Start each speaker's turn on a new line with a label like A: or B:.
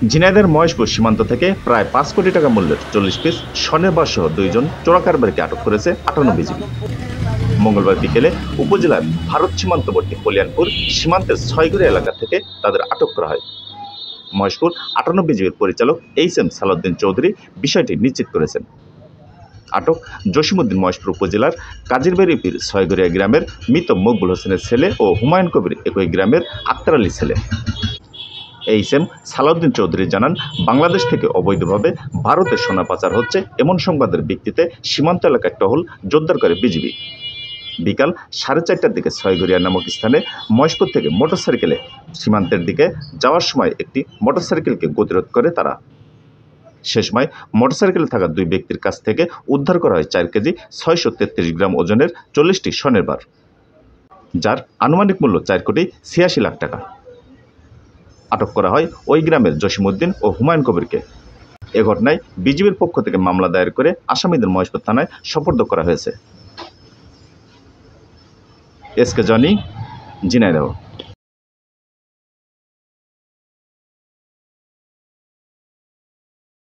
A: ঝিনাইদহের মহেশপুর সীমান্ত থেকে প্রায় ৫ কোটি টাকা মূল্যের ৪০ পিস স্বর্ণের বার সহ ২ জন চোরা কারবারিকে আটক করেছে ৫৮ বিজিবি। মঙ্গলবার বিকেলে উপজেলার ভারত সীমান্তবর্তী কল্যাণপুর সীমান্তের ছয়গুড়ি এলাকা থেকে তাদের আটক করা হয়। মহেশপুর ৫৮ বিজিবির পরিচালক এইচ.এম. সালাউদ্দিন চৌধুরী বিষয়টি নিশ্চিত করেছেন। আটক জসিমউদ্দিন মহেশপুর উপজেলার কাজিরবাড়ি ইউপির ছয়গুড়িয়া গ্রামের মৃত মকবুল হোসেনের ছেলে ও হুমায়ুন কবির একই গ্রামের আক্তার আলীর ছেলে। এইচ.এম. সালাউদ্দিন চৌধুরী জানান, বাংলাদেশ থেকে অবৈধভাবে ভারতে সোনা পাচার হচ্ছে এমন সংবাদের ভিত্তিতে সীমান্ত এলাকায় টহল জোরদার করে বিজিবি। বিকাল 4:30টার দিকে ছয়গুড়িয়া নামক স্থানে মহেশপুর থেকে মোটরসাইকেলে সীমান্তের দিকে যাওয়ার সময় একটি মোটরসাইকেলকে গতিরোধ করে তারা। সে সময় মোটরসাইকেলে থাকা 2 ব্যক্তির কাছ থেকে উদ্ধার করা হয় 4 কেজি 633 গ্রাম ওজনের 40টি স্বর্ণের বার, যার আনুমানিক মূল্য 4 কোটি 86 লাখ টাকা। আটক করা হয় ওই গ্রামের জসিমউদ্দিন ও হুমায়ুন কবিরকে। এ ঘটনায় বিজিবির পক্ষ থেকে মামলা দায়ের করে আসামিদের মহেশপুর থানায় সোপর্দ করা হয়েছে। SK Johnny, Jhenaidah.